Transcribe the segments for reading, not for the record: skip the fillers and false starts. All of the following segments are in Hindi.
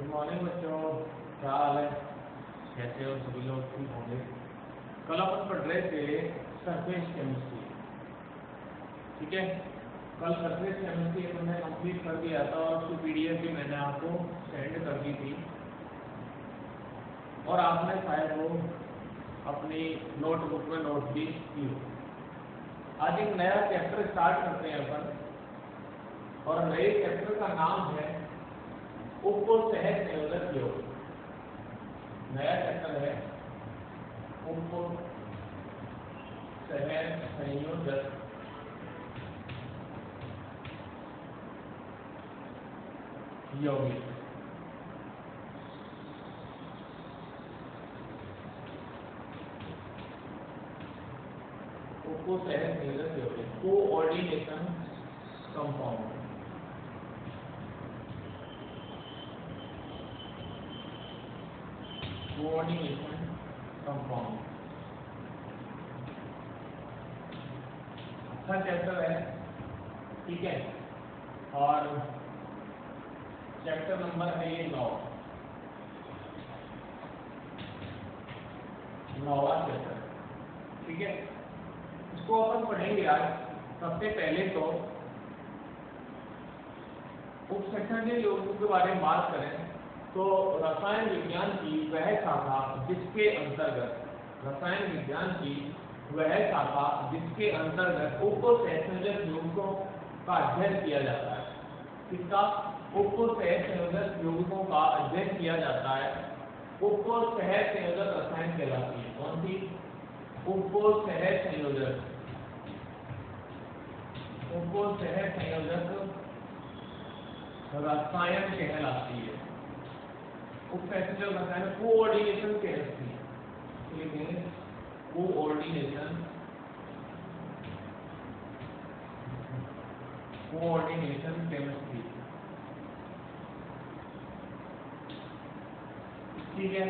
मॉर्निंग बच्चों, क्या हाल है? कैसे हो सभी लोग? ठीक होंगे। कल अपन पढ़ रहे थे सरफेस केमिस्ट्री, ठीक है। कल सरफेस केमिस्ट्री अपन ने कंप्लीट कर दिया था और उसकी पीडीएफ भी मैंने आपको सेंड कर दी थी और आपने शायद वो अपनी नोटबुक में नोट भी की हो। आज एक नया चैप्टर स्टार्ट करते हैं अपन और नए चैप्टर का नाम है उपसहज संयोजक योग। नया चैप्टर है उपसहज संयोजक यौगिक। उपसहज संयोजक यौगिक, कोऑर्डिनेशन कंपाउंड। कोऑर्डिनेशन कंपाउंड अच्छा चैप्टर है, ठीक है। और चैप्टर नंबर है ये 9वां चैप्टर, ठीक है। इसको अपन पढ़ेंगे आज। सबसे पहले तो उपसहज यौगिकों के बारे में बात करें तो रसायन विज्ञान की वह शाखा जिसके अंतर्गत उपसहज यौगिकों का अध्ययन किया जाता है। किसका? उपसहज यौगिकों का अध्ययन किया जाता है। उपसहज संयोजक रसायन कहलाती है। कौन सी? उपसहज संयोजक रसायन कहलाती है। उपसहज रसायन कोऑर्डिनेशन कहलाती है, लेकिन कोऑर्डिनेशन केमिस्ट्री, ठीक है।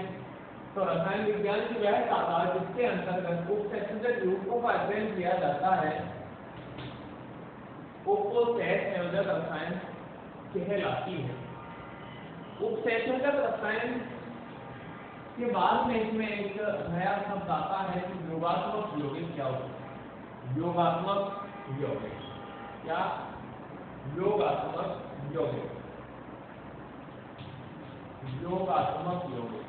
तो रसायन विज्ञान की वह शाखा जिसके अंतर्गत उपसहज यौगिकों का अध्ययन किया जाता है उपसहज संयोजक रसायन कहलाती है। उपसहज रसायन के बाद में इसमें एक नया शब्द आता है कि योगात्मक यौगिक। क्या होता है? योगात्मक यौगिक। क्या? योगात्मक यौगिक। योगात्मक यौगिक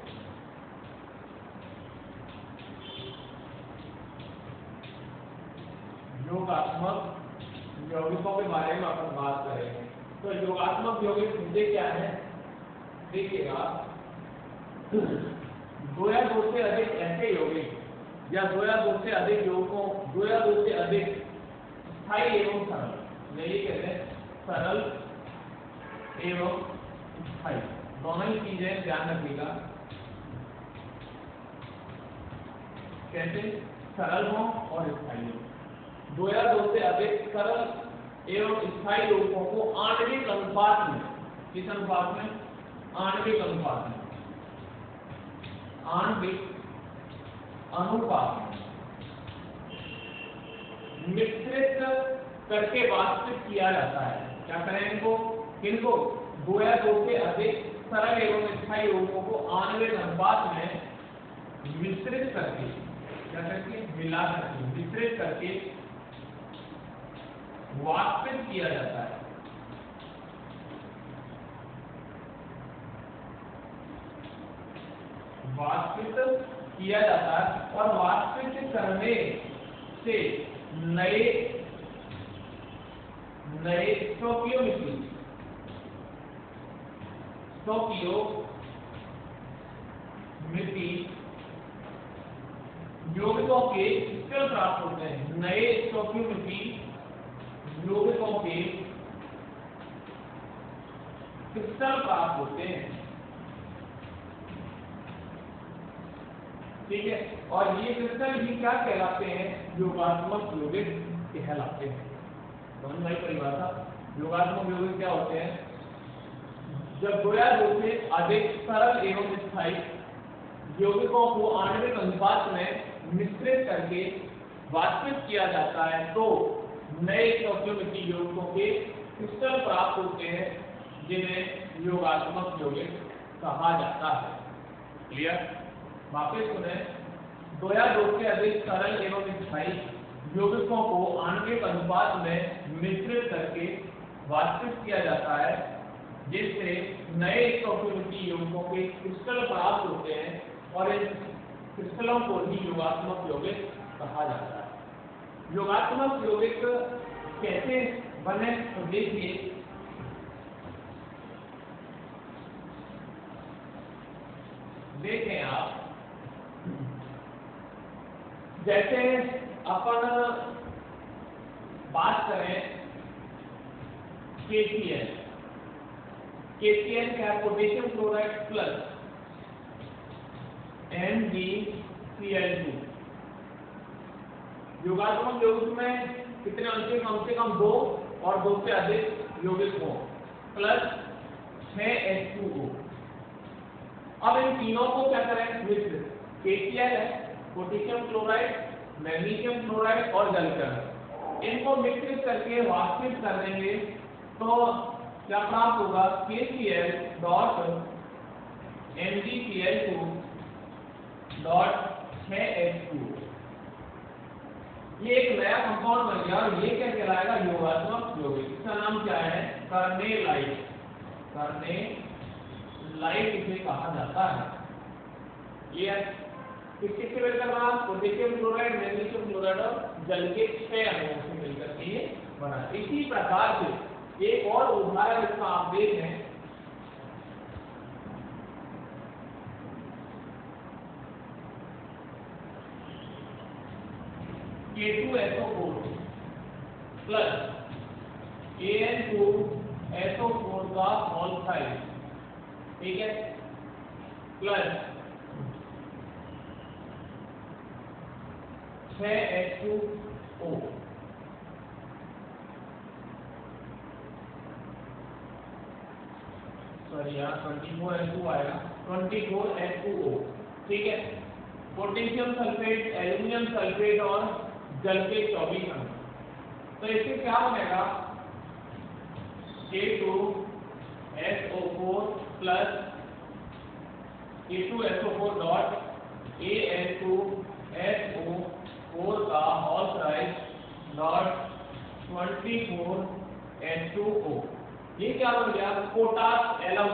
योगात्मक यौगिकों के बारे में अपन बात करेंगे। तो योगात्मक यौगिक मुद्दे क्या है? देखिएगा, दो या दो से अधिक ऐसे यौगिक या दो या दो से अधिक यौगिकों, दो या दो से अधिक स्थायी एवं सरल, यही कहते हैं सरल एवं स्थायी, दोनों ही चीजें ध्यान रखिएगा। कैसे? सरल हो और स्थायी हो। दो या दो से अधिक सरल एवं स्थायी यौगिकों को आणविक अनुपात में, किस अनुपात में? आणविक अनुपात में, आणविक अनुपात में मिश्रित करके वाष्पित किया जाता है। क्या करें इनको? किनको? दो या दो से अधिक सरल एवं स्थायी यौगिकों को आणविक अनुपात में मिश्रित करके, क्या करके? मिला करके, मिश्रित करके वाष्पित किया जाता है। वाष्पित किया जाता है और वाष्पित करने से नए स्टोकियोमेट्री यौगिकों के क्रिस्टल प्राप्त होते हैं। नए स्टोकियोमेट्री यौगिकों के क्रिस्टल प्राप्त होते हैं, ठीक है। और ये क्रिस्टल भी क्या कहलाते हैं? योगात्मक यौगिक कहलाते हैं। समझ में आई परिभाषा? योगात्मक यौगिक क्या होते हैं? जब दो या दो से अधिक सरल एवं स्थायी यौगिकों को आणविक अनुपात में मिश्रित करके वाष्पित किया जाता है तो नए स्टोकियोमेट्री यौगिकों के क्रिस्टल प्राप्त होते हैं, जिन्हें योगात्मक यौगिक कहा जाता है। क्लियर? वापस सुने, दो या दो से अधिक सरल एवं स्थायी यौगिकों को आणविक अनुपात में मिश्रित करके वाष्पित किया जाता है, जिससे नए स्टोइकोमेट्री यौगिकों के क्रिस्टल प्राप्त होते हैं और इन क्रिस्टलों को ही योगात्मक यौगिक कहा जाता है। योगात्मक यौगिक कैसे बने तो देखिए, देखें आप, जैसे अपन बात करें KCl, KCl क्या है? Potassium chloride plus MgCl2। योगात्मक यौगिक में कितने अंश? कम से कम 2 और 2 से अधिक यौगिक हो, प्लस 6H2O। अब इन तीनों को क्या करें? मिश्र। KCl है, पोटेशियम क्लोराइड, मैग्नीशियम क्लोराइड और जलकर, इनको मिश्रित करके वाष्पित कर देंगे तो क्या प्राप्त होगा? KCl dot MgCl2 dot 6H2O। ये एक नया कंपाउंड बन गया और ये क्या कहलाएगा? योगात्मक यौगिक। इसका नाम क्या है? कर्नेलाइट। कर्नेलाइट इसे कहा जाता है। ये किससे मिलकर बना? पोटेशियम क्लोराइड, मैग्नीशियम क्लोराइड और जल के 6 अणुओं से मिलकर के ये बना। इसी प्रकार से एक और उदाहरण इसका आप देखें, K2SO4 प्लस An2SO4 का होल साइड, ठीक है, प्लस 6H2O। सॉरी यहाँ 24H2 आएगा, 24H2O, ठीक है। पोटेशियम सल्फेट, एल्यूमिनियम सल्फेट और जल के 24 अणु। तो इससे क्या बनेगा? K2SO4 plus K2SO4 dot An2SO4 का होल साइड डॉट 24H2O। ये क्या बन गया? पोटास एलम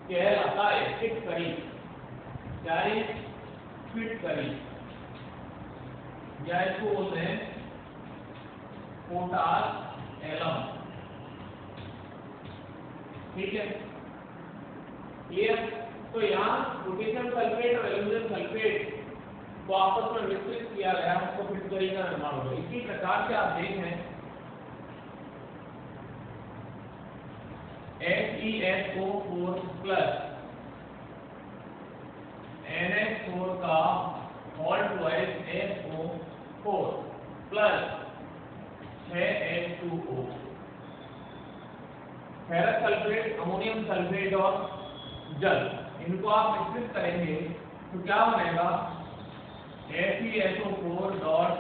कहलाता है। फिट करी, क्या है? फिट करी, या इसको बोलते हैं पोटास एलम, ठीक है। क्लियर? तो यहाँ पोटेशियम सल्फेट और एल्यूमिनियम सल्फेट को आपस में मिश्रित किया गया, उसको फिट करी का निर्माण होगा। इसी प्रकार से आप देखें HeSO4 प्लस NH4 का whole twice SO4 plus 6H2O। Ferrous sulphate, ammonium sulphate और जल, इनको आप मिश्रित करेंगे तो क्या बनेगा? FeSO4 डॉट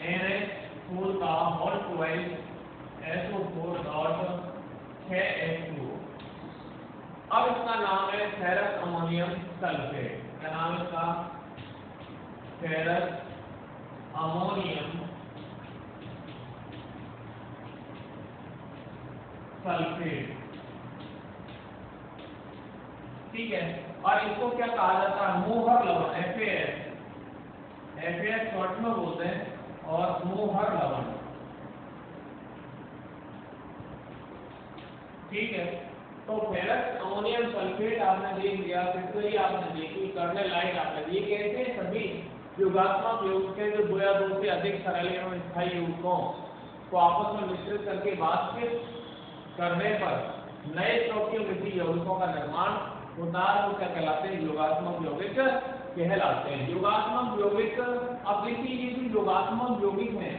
NH4 का whole twice SO4 dot 6H2O। अब इसका नाम है फेरस अमोनियम सल्फेट। क्या नाम है इसका? फेरस अमोनियम सल्फेट, ठीक है। और इसको क्या कहा जाता है? मोहर लवण, FAS शॉर्ट में बोलते हैं, और मोहर लवण, ठीक है। तो फेरस अमोनियम सल्फेट आपने देख लिया, फिर आपने देखी, कर्नेलाइट आपने दी। कैसे सभी योगात्मक यौगिक के जो 2 या 2 से अधिक सरल एवं स्थायी यौगिकों को आपस में मिश्रित करके वाष्पित करने पर नए स्टोइकोमेट्री यौगिकों का निर्माण होता है, वो क्या कहलाते हैं? योगात्मक यौगिक कहलाते हैं। योगात्मक यौगिक, अब देखिए ये जो योगात्मक यौगिक हैं,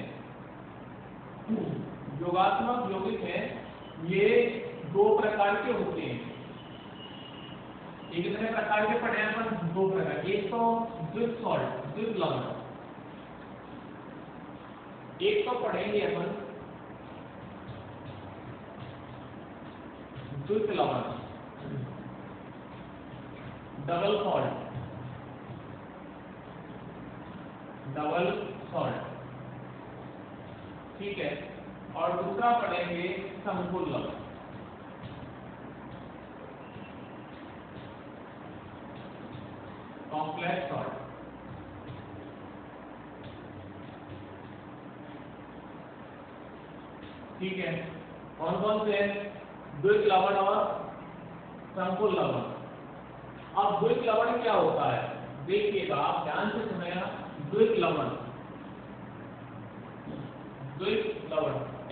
योगात्मक यौगिक हैं, ये 2 प्रकार के होते हैं। कितने प्रकार के पढ़े हैं अपन? 2 प्रकार। एक तो द्वित सॉल्ट, द्वित लवण, एक तो पढ़ेंगे अपन द्वित लवण, डबल सॉल्ट, ठीक है। और दूसरा पढ़ेंगे समतुल लवण, कॉम्प्लेक्स सॉल्ट, ठीक है। कौन कौन से? द्विक लवण और समतुल लवण। अब द्विक लवण क्या होता है, देखिएगा आप ध्यान से सुनेगा। द्विक लवण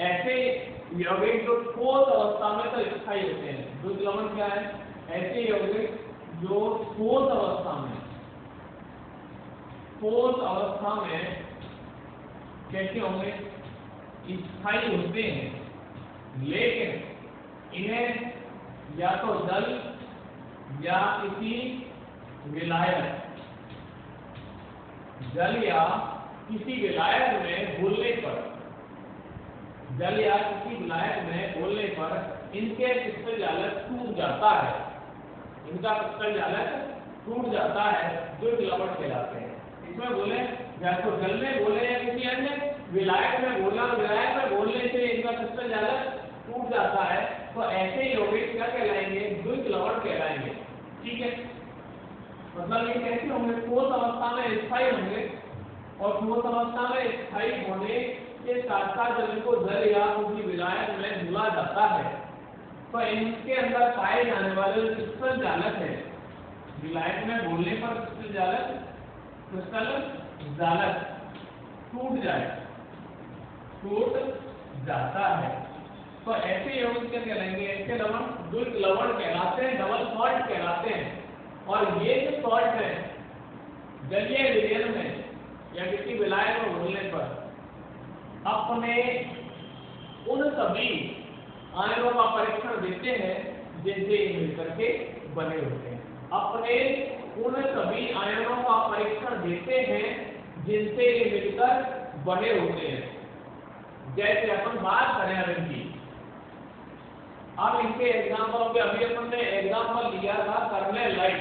ऐसे यौगिक जो ठोस अवस्था में तो स्थायी होते हैं। द्विक लवण क्या है? ऐसे यौगिक जो ठोस अवस्था में कैसे होंगे? स्थायी होते हैं, लेकिन इन्हें या तो जल या किसी विलायक, जल या किसी विलायक में घोलने पर, इनके क्रिस्टल जालक टूट जाता है, इनका क्रिस्टल जालक टूट जाता है, जो लवण कहलाते हैं। इसमें बोले या तो जल में बोले या किसी अन्य विलायक में बोला, विलायक में बोलने से इनका क्रिस्टल जालक टूट जाता है, तो ऐसे यौगिक क्या कहलाएंगे? द्विक लवण कहलाएंगे, ठीक है। मतलब ये कैसे होंगे? ठोस अवस्था में स्थायी होंगे, और ठोस अवस्था में स्थायी होने के साथ साथ जब इनको जल या किसी विलायक में घुला जाता है, तो इनके अंदर पाए जाने वाले क्रिस्टल जालक है, विलायक में घुलने पर क्रिस्टल जालक टूट जाता है। तो ऐसे यौगिक क्या कहलाएंगे? ऐसे लवण द्विक लवण कहलाते हैं, डबल सॉल्ट कहलाते हैं। और ये जो सॉल्ट है, जलीय विलयन में या किसी विलायक में घुलने पर अपने उन सभी आयनों का परीक्षण देते हैं जिनसे ये मिलकर के बने होते हैं। अपने उन सभी आयनों का परीक्षण देते हैं जिनसे ये मिलकर बने होते हैं। जैसे अपन बात करें अब इनकी, अब इनके एग्जाम्पल पे अभी अपन ने एग्जाम्पल लिया था कार्मेलाइट।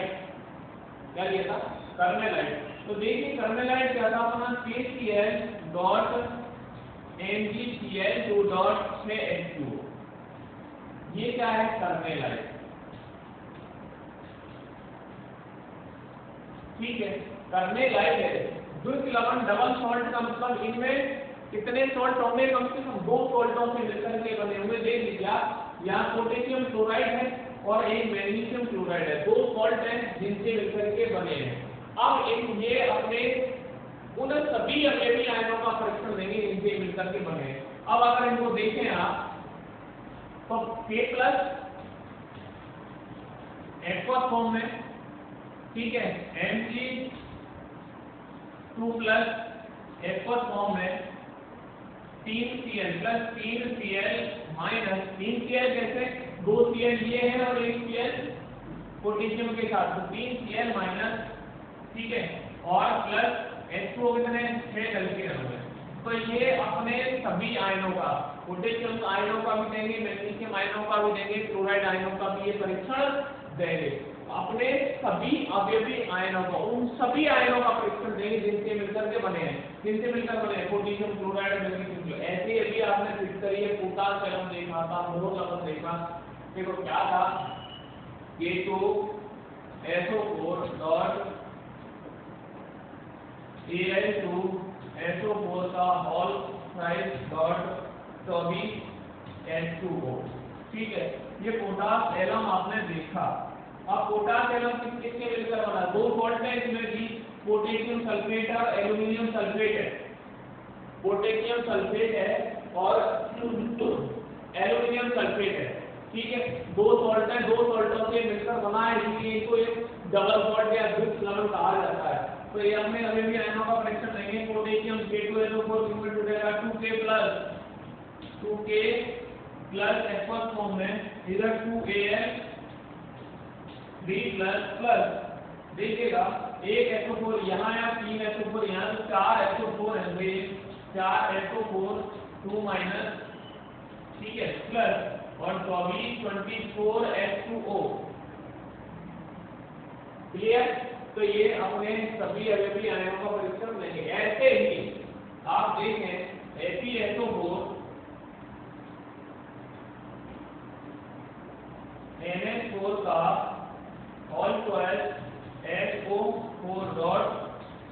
क्या लिया था? कार्मेलाइट। तो देखिए कार्मेलाइट क्या था अपना? KCl dot MgCl 2.6H2O। ये क्या है? कार्मेलाइट, ठीक है। कार्मेलाइट है द्विक लवण डबल सॉल्ट का मतलब इनमें कितने सॉल्ट होंगे? कम से कम 2 सॉल्टों से मिलकर के बने हुए। देख लीजिए आप, यहाँ पोटेशियम क्लोराइड है और एक मैग्नीशियम क्लोराइड है, 2 सॉल्ट हैं जिनसे मिलकर के बने हैं। अब ये अपने उन सभी अवयवी आयनों का परीक्षण देंगे जिनसे मिलकर के बने हैं। अब अगर इनको देखें आप, तो K प्लस एक्वस फॉर्म में, ठीक है, Mg2 प्लस एक्वस फॉर्म में 3Cl plus 3Cl minus 3Cl कैसे? 2 Cl ये है और 1 Cl पोटेशियम के साथ, तो 3Cl माइनस, ठीक है, और प्लस H2O कितने? 6 डल के रहोगे। तो ये अपने सभी आयनों का, पोटेशियम आयनों का भी देंगे, मैग्नीशियम आयनों का भी देंगे, क्लोराइड आयनों का भी ये परीक्षण देंगे। अपने सभी अवयवी आयनों का, उन सभी आयनों का परीक्षण देंगे जिनसे मिलकर के बने हैं, पोटेशियम क्लोराइड, मैग्नीशियम क्लोराइड। ऐसे अभी आपने फिट करिए, पोटाश एलम देखा था, बोरोन लवण देखा। देखो क्या था? K2SO4 डॉट Al2SO4 का होल साइज डॉट 24H2O, ठीक है। ये पोटाश एलम आपने देखा। अब पोटाश एलम किसके मिलकर बना? 2 सॉल्ट है इसमें भी, पोटेशियम सल्फेट और एल्यूमिनियम सल्फेट है। पोटेशियम सल्फेट है और एल्यूमिनियम सल्फेट है, ठीक है। 2 सॉल्ट है, 2 सॉल्टों से मिलकर बना है, इसलिए इसको एक डबल सॉल्ट या द्विक लवण कहा जाता है। तो ये हमने अभी भी आयनों का परीक्षण देंगे। पोटेशियम K2SO4 टूटेगा 2K प्लस एक्वस फॉर्म में, इधर 2Al 3 प्लस देखिएगा 1 SO4 यहाँ या 3 SO4 यहाँ, तो 4 SO4 है, 4 SO4 2 माइनस, ठीक है, प्लस और 24 H2O, क्लियर? तो ये अपने सभी अवयवी आयनों का परीक्षण लेंगे। ऐसे ही आप देखें FeSO4 NH4 का all twice SO4 dot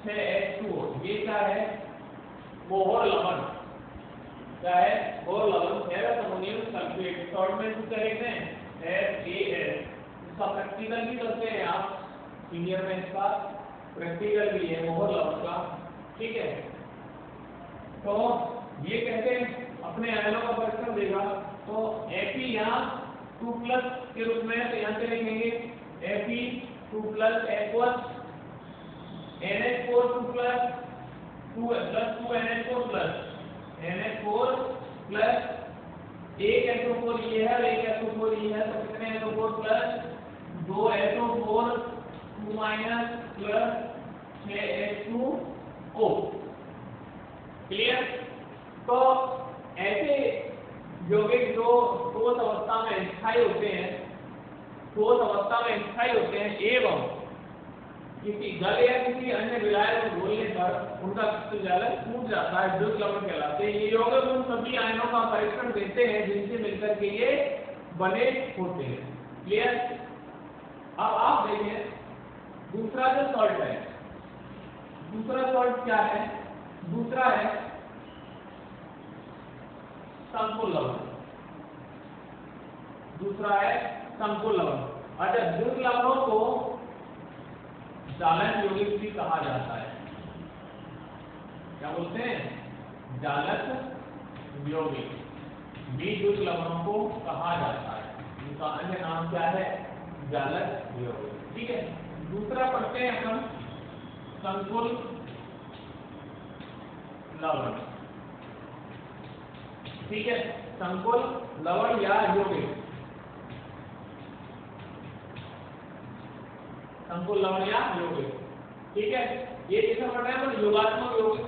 6H2O, ये क्या है? बोहर लवण। क्या है? बोहर लवण, फेरस अमोनियम सल्फेट, शॉर्ट में क्या लिखते हैं? FAS। इसका प्रैक्टिकल भी करते हैं आप सीनियर में, इसका प्रैक्टिकल भी है मोहर लवण का, ठीक है? तो ये कहते हैं अपने आयनों का परीक्षण देगा। तो Fe यहाँ 2+ के रूप में, तो यहाँ से लिखेंगे Fe 2+ aqueous, NH4 2+ 2 NH4 plus NH4 plus एक SO4 ये है और एक SO4 ये है, तो कितने SO4 plus 2 SO4 2 minus plus 6H2O। Clear? तो ऐसे यौगिक जो ठोस अवस्था में स्थायी होते हैं, ठोस अवस्था में स्थायी होते हैं एवं किसी जल या किसी अन्य विलायक को घोलने पर उनका क्रिस्टलीकरण टूट जाता है, द्वितीय लवण कहलाते हैं। ये यौगिक उन सभी आयनों का परीक्षण देते हैं जिनसे मिलकर के ये बने होते हैं। क्लियर? अब आप देखें दूसरा जो सॉल्ट है, दूसरा सॉल्ट क्या है? दूसरा है संकुल लवण। दूसरा है संकुल लवण। अच्छा, द्वितीय लवणों को जालक यौगिक भी कहा जाता है। क्या बोलते हैं? जालक यौगिक भी द्वितीय लवणों को कहा जाता है। इनका अन्य नाम क्या है? जालक यौगिक। ठीक है, दूसरा पढ़ते हैं अपन संकुल लवण। ठीक है, संकुल लवण या यौगिक, संकुल लवण या यौगिक। ठीक है, ये जैसा पढ़ रहे हैं अपन योगात्मक यौगिक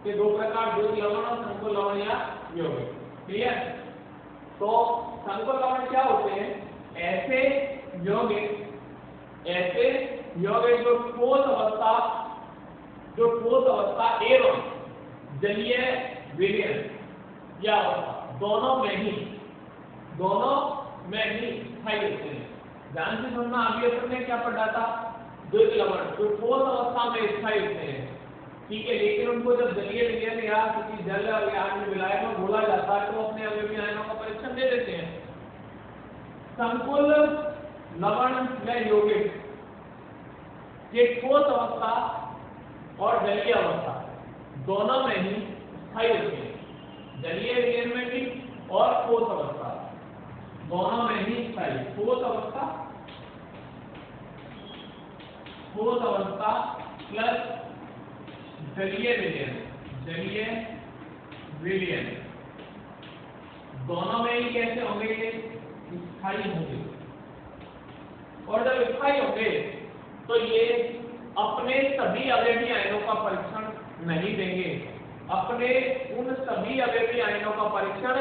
के दो प्रकार, द्वितीय लवण और संकुल लवण या यौगिक। क्लियर? तो संकुल लवण क्या होते हैं? ऐसे यौगिक जो ठोस अवस्था एवं जलीय विलयन या दोनों में ही स्थायी होते हैं। ध्यान से सुनना, अभी अपन ने क्या पढ़ा था? द्वितीय लवण जो ठोस अवस्था में स्थायी होते हैं, ठीक है, लेकिन उनको जब जलीय विलयन या किसी जल या अन्य विलायक में घोला जाता है तो अपने अवयवी आयनों का परीक्षण दे देते हैं। संकुल लवण या यौगिक ये ठोस अवस्था और जलीय अवस्था दोनों में ही स्थायी होते हैं, जलीय विलयन में भी और ठोस अवस्था दोनों में ही स्थायी। ठोस अवस्था प्लस जलीय विलयन दोनों में ही कैसे होंगे? स्थायी होंगे। और जब स्थायी होंगे तो ये अपने सभी अवयवी आयनों का परीक्षण नहीं देंगे, अपने उन सभी अवयवी आयनों का परीक्षण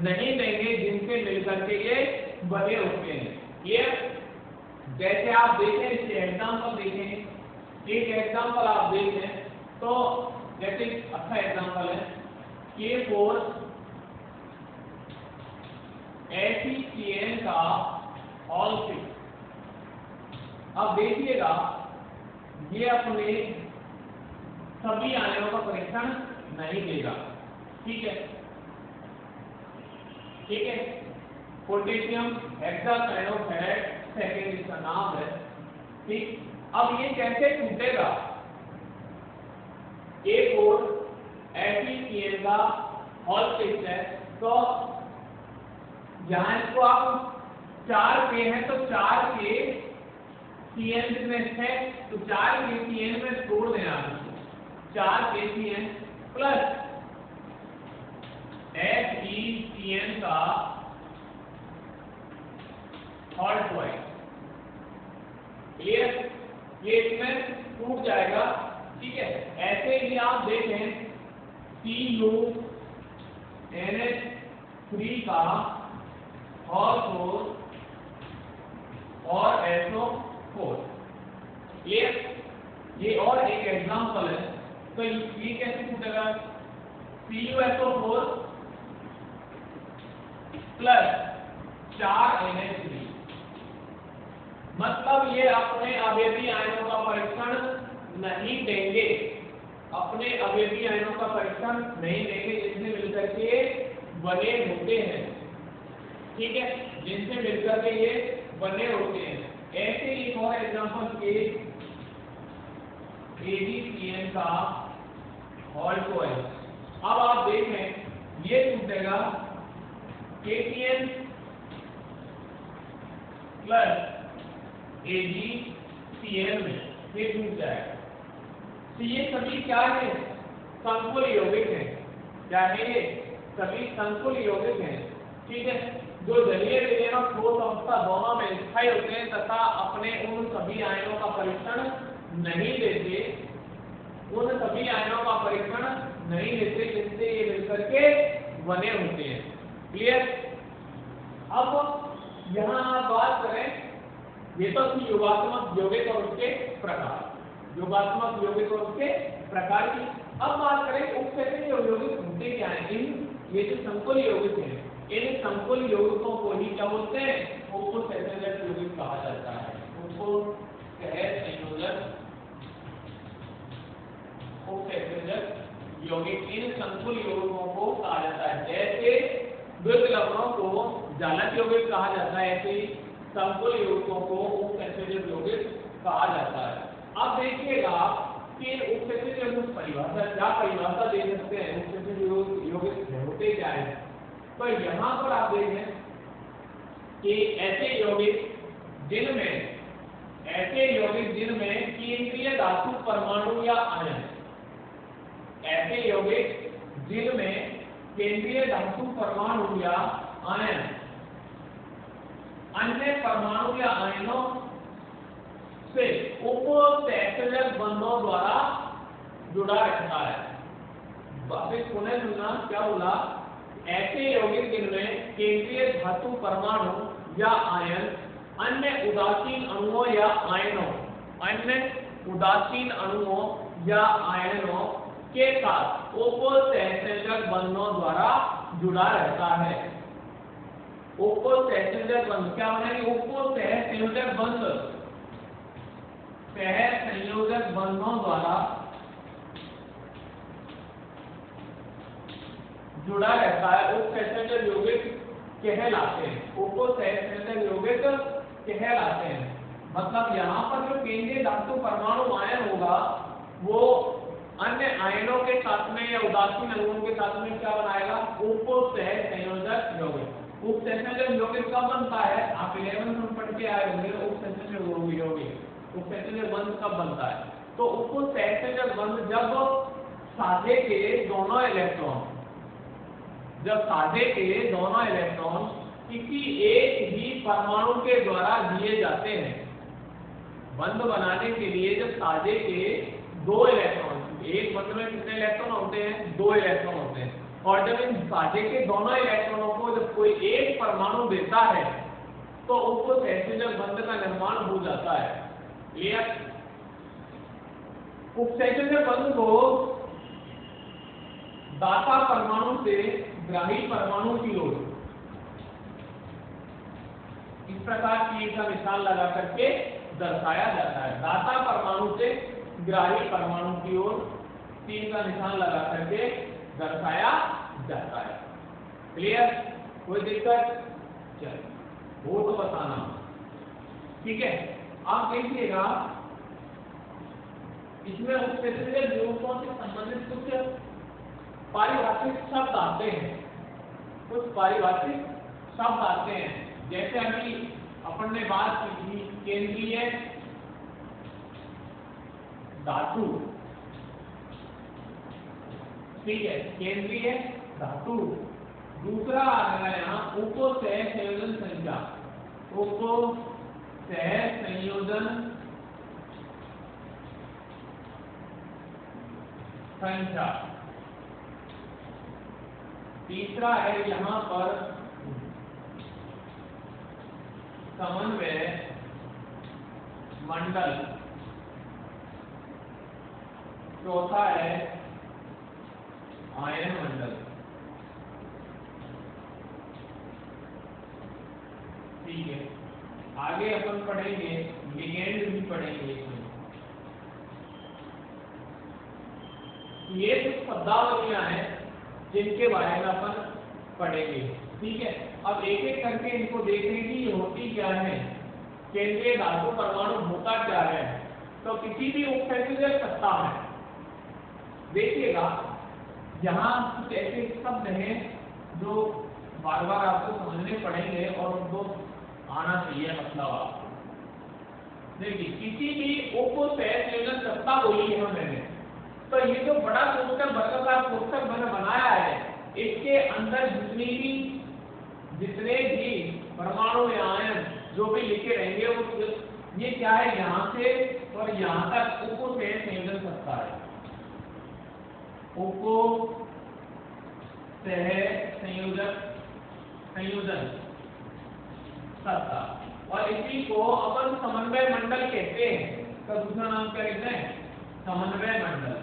नहीं देंगे जिनसे मिलकर के ये बने होते हैं। ये जैसे आप देखें, इसके एग्जांपल देखें, एक एग्जांपल आप देखें तो जैसे अच्छा एग्जांपल है K4 FeCN का ऑल 6। अब देखिएगा ये अपने सभी आयनों का परीक्षण नहीं देगा। ठीक है, पोटेशियम हेक्सासाइनोफेरेट सेकेंड इसका नाम है। ठीक, अब ये कैसे टूटेगा? K4 FeCN का ऑल 6 है, तो जहां इसको आप 4 K है तो 4 K CN में है, तो 4 K CN में तोड़ देना है, 4 K CN प्लस FeCN का ऑल ट्वाइस। क्लियर? ये इसमें टूट जाएगा। ठीक है, ऐसे ही आप देखें CuNH3 का ऑल 4 और SO4। ये और एक एग्जांपल है। तो ये कैसे पूछेगा, CuSO4 प्लस 4NH3, मतलब ये अपने अवयवी आयनों का परीक्षण नहीं देंगे, अपने अवयवी आयनों का परीक्षण नहीं देंगे जिनसे मिलकर के बने होते हैं, ठीक है, जिनसे मिलकर के ये बने होते हैं। ऐसे एक और एग्जांपल के AgCN का ऑल्टोएल। अब आप देखें ये पूछेगा KCN प्लस AgCN में ये पूछ जाएगा। तो ये सभी क्या है, संकुल यौगिक हैं, क्या है ये सभी संकुल यौगिक हैं, ठीक है, जो जलीय विलयन और ठोस अवस्था दोनों में स्थायी होते हैं तथा अपने उन सभी आयनों का परीक्षण नहीं देते, उन सभी आयनों का परीक्षण नहीं देते जिनसे ये मिलकर के बने होते हैं। क्लियर। अब यहाँ आप बात करें, ये तो थी योगात्मक यौगिक और उसके प्रकार, योगात्मक यौगिक और उसके प्रकार की। अब बात करें उपसैचुरेटेड यौगिक होते क्या हैं। ये जो संकुल यौगिक हैं, इन संकुल यौगिकों को ही क्या बोलते हैं, उपसैचुरेटेड यौगिक कहा जाता है। उपसैचुरेटेड यौगिक इन संकुल यौगिकों को कहा जाता है। जैसे द्वितीय लवणों को जालक यौगिक कहा जाता है, ऐसे ही संकुल यौगिकों को उपसैचुरेटेड यौगिक कहा जाता है। अब देखिएगा कि उपसैचुरेटेड यौगिक परिभाषा, क्या परिभाषा दे सकते हैं, उपसैचुरेटेड यौगिक होते क्या है। तो यहाँ पर आप देखें कि ऐसे यौगिक जिनमें केंद्रीय धातु परमाणु या आयन, ऐसे यौगिक जिनमें केंद्रीय धातु परमाणु या आयन अन्य परमाणु या आयनों से उपसैचुरेटेड बंधों द्वारा जुड़ा रहता है। वापिस पुनः सुनना, क्या बोला, ऐसे यौगिक जिनमें केंद्रीय धातु परमाणु या आयन अन्य उदासीन अणुओं या आयनों के साथ उपसैचुरेटेड बंधों द्वारा जुड़ा रहता है। उपसैचुरेटेड बंध क्या बनेगी, उपसहसंयोजक बंध, सहसंयोजक बंधों द्वारा जुड़ा रहता है, उपसैचुरेटेड यौगिक कहलाते हैं, उपसहसंयोजक यौगिक कहलाते हैं। मतलब यहाँ पर जो केंद्रीय धातु परमाणु आयन होगा वो अन्य आयनों के साथ में या उदासीन अणुओं के साथ में क्या बनाएगा, उपसहसंयोजक यौगिक। उपसैचुरेटेड यौगिक कब बनता है, आप 11th में पढ़ के आए होंगे, उपसैचुरेटेड यौगिक, उपसैचुरेटेड बंध कब बनता है, तो उपसैचुरेटेड बंध जब साझे के दोनों इलेक्ट्रॉन किसी एक ही परमाणु के द्वारा दिए जाते हैं। बंध बनाने के लिए जब साझे के दो इलेक्ट्रॉन, एक बंध में कितने इलेक्ट्रॉन होते हैं, 2 इलेक्ट्रॉन होते हैं, और जब इन साझे के दोनों इलेक्ट्रॉनों को जब कोई एक परमाणु देता है तो उपसैचुरेटेड बंध का निर्माण हो जाता है। क्लियर। उपसैचुरेटेड बंध को दाता परमाणु से ग्राही परमाणु की ओर इस प्रकार की का निशान लगा करके दर्शाया जाता है। दाता परमाणु से ग्राही परमाणु की ओर तीर का निशान लगा करके दर्शाया जाता है। क्लियर। कोई दिक्कत, चलिए वो तो बताना, ठीक है। आप देखिएगा इसमें उपसैचुरेटेड यौगिकों से संबंधित कुछ पारिभाषिक शब्द आते हैं, जैसे अभी अपन ने बात की थी केंद्रीय धातु, ठीक है, केंद्रीय धातु। दूसरा आ गया यहाँ उपसहसंयोजन संख्या, उपसहसंयोजन संख्या। तीसरा है यहाँ पर समन्वय मंडल, चौथा है आयन मंडल। ठीक है, आगे अपन पढ़ेंगे लिगेंड भी पढ़ेंगे इसमें। ये कुछ पदावलियां हैं जिनके बारे में अपन पढ़ेंगे। ठीक है, अब एक एक करके इनको देखें कि ये होती क्या है, केंद्रीय धातु परमाणु होता क्या है। तो किसी भी उपसेचुलर सत्ता में देखिएगा यहाँ कुछ ऐसे शब्द हैं जो बार बार आपको समझने पड़ेंगे और उनको आना चाहिए मतलब आपको। देखिए किसी भी उपसेचुलर सत्ता बोली है मैंने, तो ये जो बड़ा कोष्ठक वर्गाकार कोष्ठक मैंने बनाया है, इसके अंदर जितने भी परमाणु या आयन जो भी लिखे रहेंगे वो ये क्या है, यहाँ से और यहाँ तक उपसंयोजन सत्ता है। संयोजन सत्ता, और इसी को अपन समन्वय मंडल कहते हैं। इसका दूसरा नाम क्या कहते हैं, समन्वय मंडल।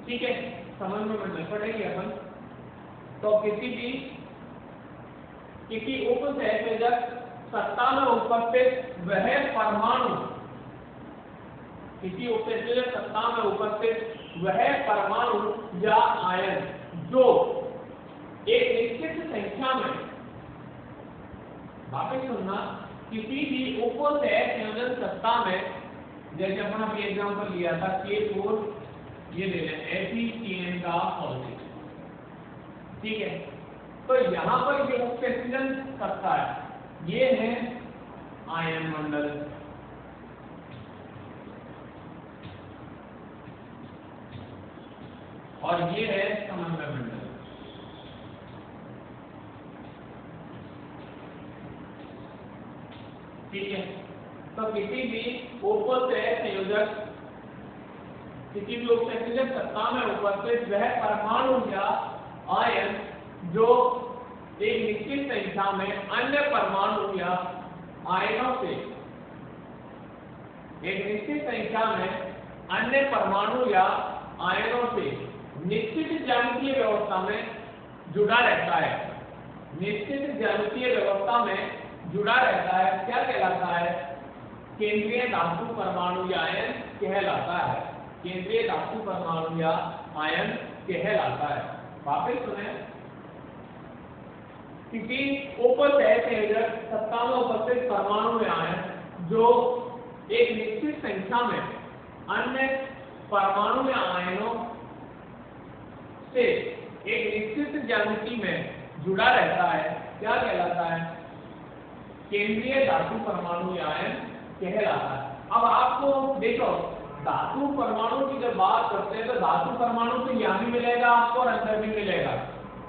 ठीक है, समन्वय मंडल पढ़ेंगे अपन। तो किसी उपसंयोजक सत्ता में उपस्थित वह परमाणु, किसी उपसंयोजक सत्ता में उपस्थित वह परमाणु या आयन जो एक निश्चित संख्या में, वापस सुनना, किसी भी उपसंयोजक सत्ता में, जैसे अपन अभी एग्जांपल लिया था K4, ये ले लें FeCN का पॉजिटिव। ठीक है, तो यहां पर ये उपसंयोजन सत्ता है, ये है आयन मंडल। और ये है समन्वय मंडल। ठीक है, तो किसी भी उपसंयोजक सत्ता में उपस्थित वह परमाणु या आयन जो एक निश्चित संख्या में अन्य परमाणु या आयनों से, एक निश्चित संख्या में अन्य परमाणु या आयनों से निश्चित ज्यामितीय व्यवस्था में जुड़ा रहता है। निश्चित ज्यामितीय व्यवस्था में जुड़ा रहता है, क्या कहलाता है, केंद्रीय धातु परमाणु या आयन कहलाता है। केंद्रीय धातु परमाणु या आयन कहलाता है। वापस सुने, किसी उपसंयोजक सत्ता में उपस्थित परमाणु या आयन जो एक निश्चित संख्या में अन्य परमाणु या आयनों से एक निश्चित ज्यामिति में जुड़ा रहता है, क्या कहलाता है, केंद्रीय धातु परमाणु या आयन कहलाता है। अब आपको देखो, धातु परमाणु की जब बात करते हैं तो धातु परमाणु तो यहाँ भी मिलेगा आपको और अंदर भी मिलेगा।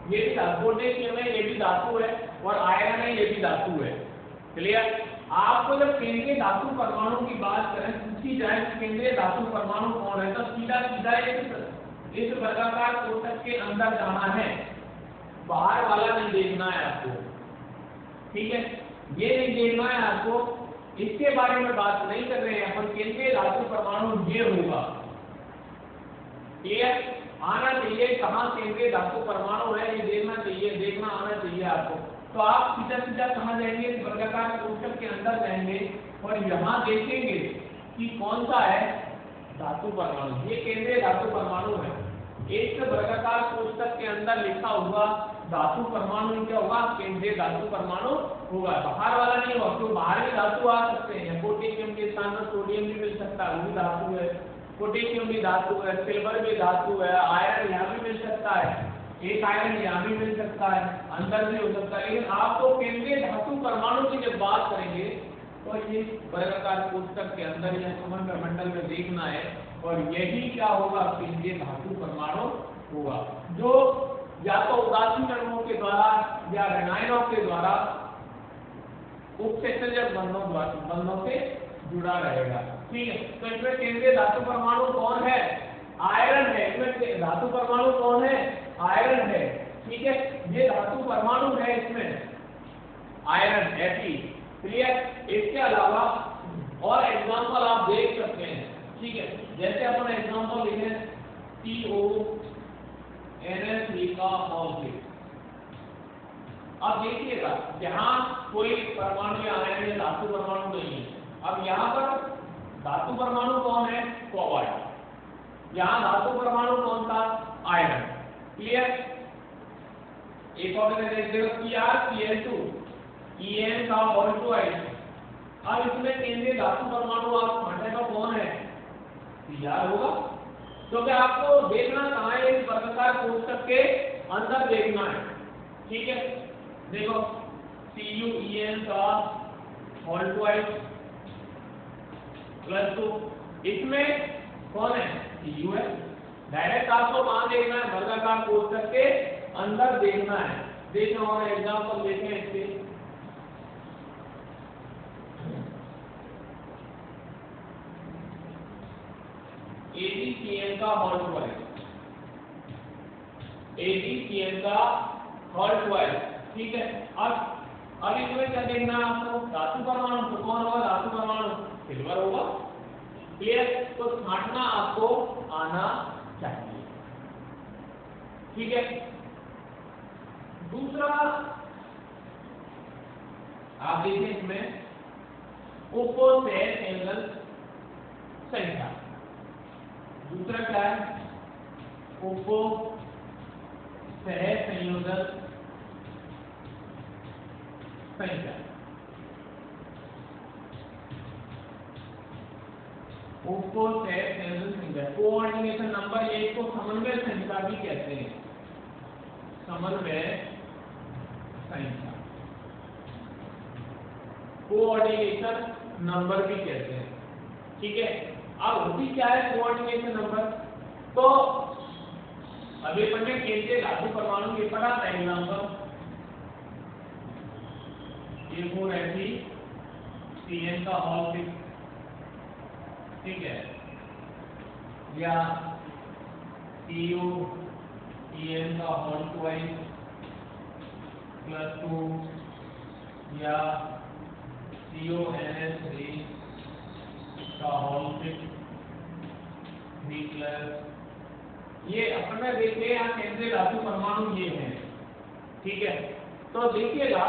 ये भी पोटेशियम है, ये भी धातु है, और आयरन है, ये भी धातु है। क्लियर? आपको जब केंद्रीय धातु परमाणु की बात करें, पूछी जाए कि केंद्रीय धातु परमाणु कौन है, तो सीधा सीधा इस वर्गाकार कोष्ठक के अंदर जाना है, बाहर वाला नहीं देखना है आपको। ठीक है, ये नहीं देखना है आपको, इसके बारे में बात नहीं कर रहे हैं अपन। केंद्रीय धातु परमाणु ये होगा, क्लियर? आना चाहिए कहाँ केंद्रीय धातु परमाणु है, ये देखना चाहिए, देखना आना चाहिए आपको। तो आप सीधा सीधा समझ जाएंगे, वर्गाकार कोष्ठक के अंदर जाएंगे और यहाँ देखेंगे कि कौन सा है धातु परमाणु। ये केंद्रीय धातु परमाणु है। एक वर्गाकार कोष्ठक के अंदर लिखा हुआ धातु परमाणु क्या होगा, केंद्रीय धातु परमाणु होगा, बाहर वाला नहीं होगा। तो बाहर भी धातु आ सकते हैं, पोटेशियम के स्थान पर सोडियम भी मिल सकता है, वो भी धातु है। पोटेशियम भी धातु है, सिल्वर भी धातु है, आयरन यहाँ भी मिल सकता है, एक आयरन यहाँ भी मिल सकता है, अंदर भी हो सकता है। लेकिन आपको केंद्रीय धातु परमाणु की जब बात करेंगे तो ये वर्गाकार कोष्ठक के अंदर या समन्वय मंडल में देखना है, और यही क्या होगा, केंद्रीय धातु परमाणु होगा, जो या तो उदासीन अणुओं के द्वारा या ऋणायनों के द्वारा उपसेचुलर बंधों से जुड़ा रहेगा। ठीक है, तो इसमें केंद्रीय धातु परमाणु कौन है, आयरन है। इसमें धातु परमाणु कौन है, आयरन है। ठीक है, ये धातु परमाणु है, इसमें आयरन Fe। क्लियर। इसके अलावा और एग्जांपल आप देख सकते हैं, ठीक है। जैसे अपन एग्जांपल लिखे CONS3 का मॉलिक्यूल। अब देखिएगा यहाँ कोई परमाणु या आयन या धातु परमाणु नहीं है। अब यहाँ पर धातु परमाणु कौन है? कोबाल्ट। यहाँ धातु परमाणु कौन था? आयरन। क्लियर। एक और CrCl2 En का ऑल्टोआइड। अब इसमें केंद्रीय धातु परमाणु आप हटेगा कौन है? Cr होगा। तो क्या आपको देखना कहाँ है? इस वर्गाकार कोष्ठक के अंदर देखना है, ठीक है। देखो CuEn का ऑल्टोआइड +2, इसमें कौन है? Cu है। डायरेक्ट आपको कहाँ देखना है? वर्गाकार कोष्ठक के अंदर देखना है। देखो और एग्जांपल देखें इसके। AgCN का ऑल्टोआइड, AgCN का ऑल्टोआइड, ठीक है। अब इसमें क्या देखना है आपको? धातु परमाणु। तो कौन होगा धातु परमाणु? सिल्वर होगा। क्लियर। तो छांटना आपको आना चाहिए, ठीक है। दूसरा आप देखिए इसमें उपसहसंयोजन संख्या। दूसरा क्या है? उपसहसंयोजन संख्या। उपसहसंयोजन संख्या कोऑर्डिनेशन नंबर, एक को समन्वय संख्या भी कहते हैं। समन्वय संख्या कोऑर्डिनेशन नंबर भी कहते हैं, ठीक है। अब होती क्या है कोऑर्डिनेशन नंबर? तो अभी अपन ने केंद्रीय धातु परमाणु के पढ़ा था एग्जांपल। CN का होल 6, ठीक है, या CuEn का होल 2 +2, या CONS3 का होल 6 3+। ये अपन ने देखे यहाँ केंद्रीय धातु परमाणु ये हैं, ठीक है। तो देखिएगा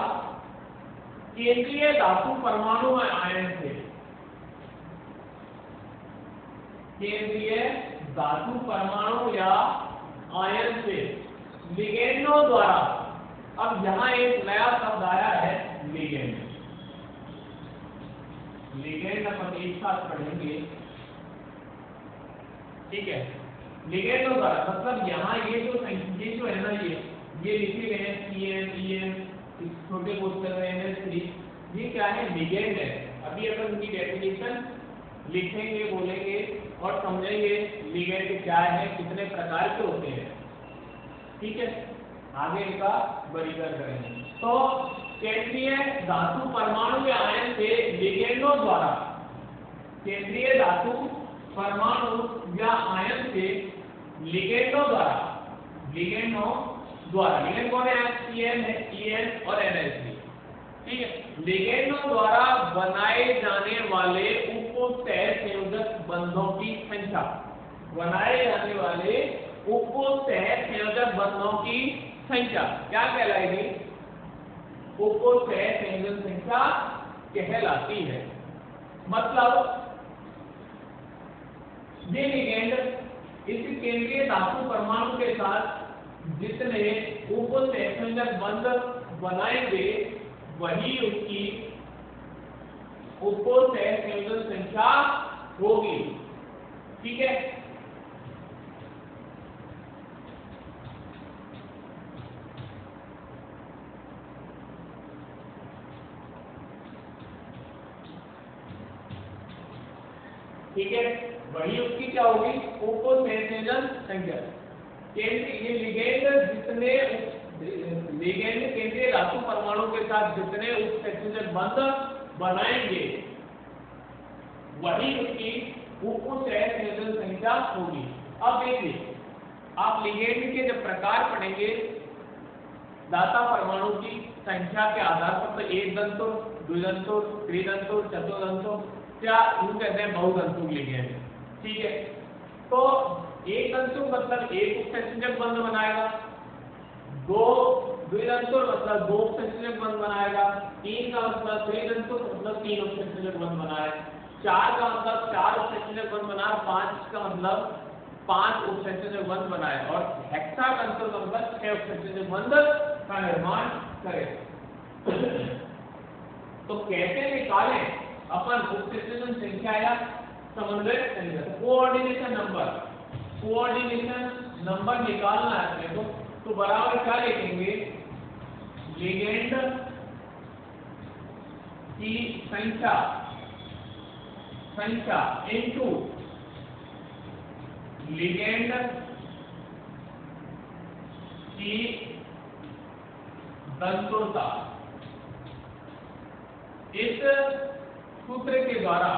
केंद्रीय धातु परमाणु आयन से, केंद्रीय धातु परमाणु या आयन से लिगेंडों द्वारा। अब यहाँ एक नया शब्द आया है लिगेंड। लिगेंड अपन एक साथ पढ़ेंगे, ठीक है। लिगेंडों द्वारा मतलब यहाँ ये जो है ना, ये लिखे गए हैं CN, छोटे कोष्ठक में NH3, ये क्या है? लिगेंड है। अभी अपन उनकी डेफिनेशन लिखेंगे, बोलेंगे और समझेंगे लिगेंड क्या है, कितने प्रकार के होते हैं, ठीक है। आगे इनका वर्गीकरण करेंगे। तो केंद्रीय धातु परमाणु या आयन से लिगेंडों द्वारा, केंद्रीय धातु परमाणु या आयन से लिगेंडों द्वारा, लिगेंड कौन है? CN है, En और NH3, ठीक है। लिगेंडों द्वारा बनाए जाने वाले उपसहसंयोजक बंधों की संख्या, बनाए जाने वाले उपसहसंयोजक बंधों की संख्या क्या कहलाएगी? उपसहसंयोजन संख्या कहलाती है। मतलब ये लिगेंड इस केंद्रीय धातु परमाणु के साथ जितने उपसहसंयोजक बंध बनाएंगे वही उसकी उपसहसंयोजन संख्या होगी, ठीक है। ठीक है, वही उसकी क्या होगी? उपसहसंयोजन संख्या। केंद्रीय लिगेंड जितने लिगेंड केंद्रीय धातु परमाणु के साथ जितने उपसहसंयोजक बंध बनाएंगे वही उसकी उपसहसंयोजन संख्या होगी। अब देखिए आप लिगेंड के जब प्रकार पढ़ेंगे दाता परमाणु की संख्या के आधार पर, तो एक दल तो द्विदंतुर, त्रिदंतुर, चतुर्दंतुर, क्या यूं कहते हैं बहुदंतुक लिगेंड। ठीक है, तो एक दंतुक मतलब एक उपसंयोजक बंध बनाएगा, दो द्विदंतुर मतलब दो उपसंयोजक बंध बनाएगा, तीन का मतलब त्रिदंतुर मतलब तीन उपसंयोजक बंध बनाएगा, चार का मतलब चार उपसंयोजक बंध बनाए, पांच का मतलब पांच उपसंयोजक बंध बनाए, और हेक्साडंतुर का मतलब छह उपसंयोजक बंध का निर्माण करे। तो कैसे निकालें अपन उपसंयोजन संख्या या समन्वय संख्या? कोऑर्डिनेशन नंबर निकालना है अपने को, तो बराबर क्या लिखेंगे, लिगेंड की संख्या इनटू लिगेंड की दंतुरता। इस सूत्र के द्वारा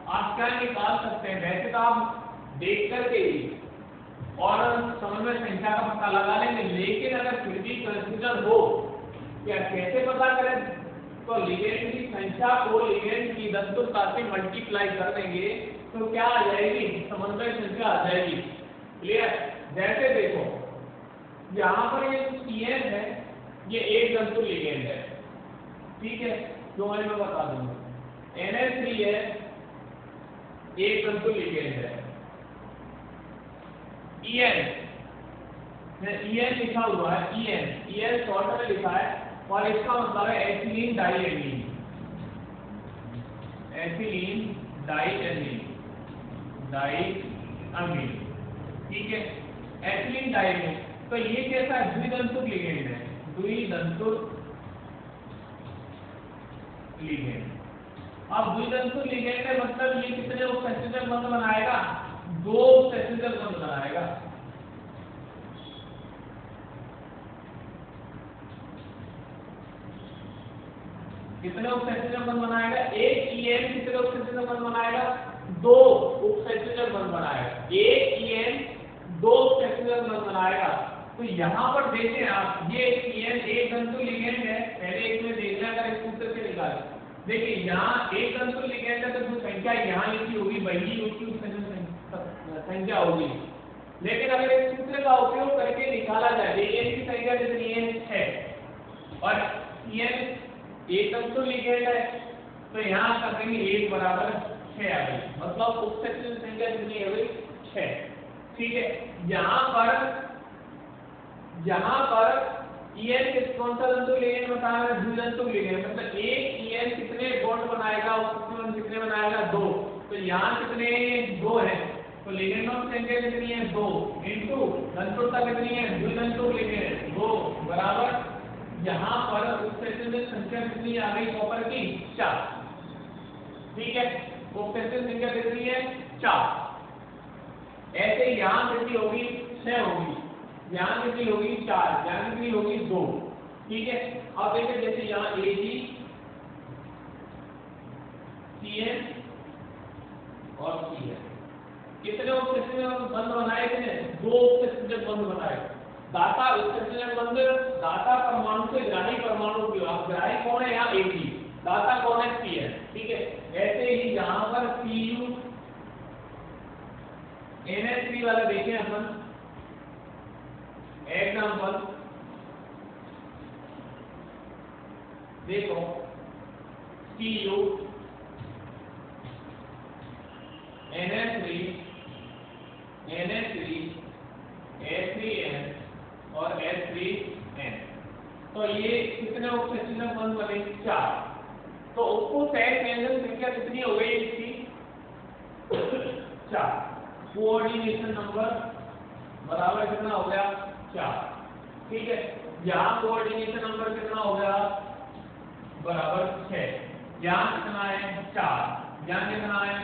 आप क्या निकाल सकते हैं, वैसे तो आप देख करके और समन्वय संख्या का पता लगा लेंगे, लेकिन अगर फिर भी कंफ्यूजन हो क्या कैसे पता करें, तो लिगेंड की संख्या को लिगेंड की दंतुरता से मल्टीप्लाई कर देंगे तो क्या आ जाएगी, समन्वय संख्या आ जाएगी। क्लियर? जैसे देखो यहाँ पर ये CN है, ये एक दंतुर लिगेंड है, ठीक है, जो मैं बता दूंगा। NH3 है, एक दंतुर लिगेंड है। EN लिखा हुआ है, EN शॉर्ट में लिखा है, और इसका मतलब है एथिलीन डाइएमीन, ठीक है, एथिलीन डाइएमीन। तो ये कैसा है, द्विदंतुर लिगेंड है, द्विदंतुर लिगेंड। अब द्विदंतुर लिगेंड है मतलब ये कितने उपसंयोजक बंध बनाएगा, दो उपसंयोजक बंध बनाएगा। कितने उपसंयोजक बंध बनाएगा, एक EN कितने उपसंयोजक बंध बनाएगा, दो उपसंयोजक बंध बनाएगा, एक EN दो उपसंयोजक बंध बनाएगा। तो यहाँ पर देखें आप, ये EN एक दंतुर लिगेंड है, पहले इसमें देखना अगर इस सूत्र से निकालें, देखिए यहाँ एक दंतुर लिगेंड है तो जो संख्या यहाँ लिखी होगी वही उसकी संख्या होगी, लेकिन अगर इस सूत्र का उपयोग करके निकाला जाए, लिगेंड की संख्या कितनी है 6 और EN एक दंतुर लिगेंड है, तो यहाँ कर देंगे 1 बराबर 6 आ गई, मतलब उपसंयोजक संख्या कितनी है भाई 6। ठीक है, यहाँ पर EN कौन सा दंतुर लिगेंड बताया है, द्विदंतुर लिगेंड, मतलब एक EN कितने बॉन्ड बनाएगा, उपसंयोजक कितने बनाएगा 2, तो यहाँ कितने 2 है, तो लिगेंड की संख्या कितनी है 2 इनटू दंतुरता कितनी है, द्विदंतुर लिगेंड 2 बराबर यहाँ पर उपसंयोजक संख्या कितनी आ गई कॉपर की 4। ठीक है, उपसंयोजक संख्या कितनी है 4। ऐसे यहाँ कितनी होगी 6 होगी, यहाँ कितनी होगी 4, यहाँ कितनी होगी 2। ठीक है, अब देखिए जैसे यहाँ AG CN और CN कितने उपसंयोजक बंध बनाए थे, 2 उपसंयोजक बंध बनाए। दाता उत्सर्जक बंध, दाता परमाणु से ग्राही परमाणु की ओर, ग्राही कौन है यहाँ AG, दाता कौन है CN। ठीक है, ऐसे ही यहाँ पर Cu NH3 वाला देखें अपन एग्जांपल, देखो Cu NH3 H3N और H3N, तो ये कितने उपसंयोजक बंध बने 4। तो उपको सहसंयोजक संख्या कितनी हो गई इसकी 4, कोऑर्डिनेशन नंबर बराबर कितना हो गया 4। ठीक है, यहाँ कोऑर्डिनेशन नंबर कितना हो गया बराबर 6, यहाँ कितना है 4, यहाँ कितना है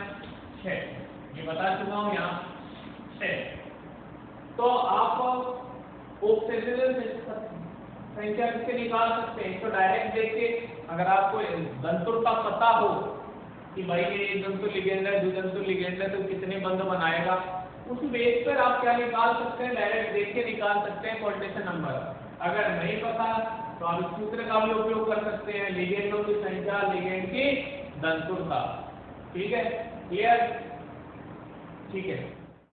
6, ये बता चुका हूँ यहाँ 6। तो आप उपसंयोजक संख्या किससे निकाल सकते हैं, इसको डायरेक्ट देख के, अगर आपको दंतुरता पता हो कि भाई ये एक दंतुर लिगेंड है, द्विदंतुर लिगेंड है, तो कितने बंध बनाएगा, उस बेस पर आप क्या निकाल सकते हैं, डायरेक्ट देख के निकाल सकते हैं कोऑर्डिनेशन नंबर। अगर नहीं पता तो आप इस सूत्र का भी उपयोग कर सकते हैं, लिगेंडों की संख्या लिगेंड की घनत्व का। ठीक है, क्लियर? ठीक है।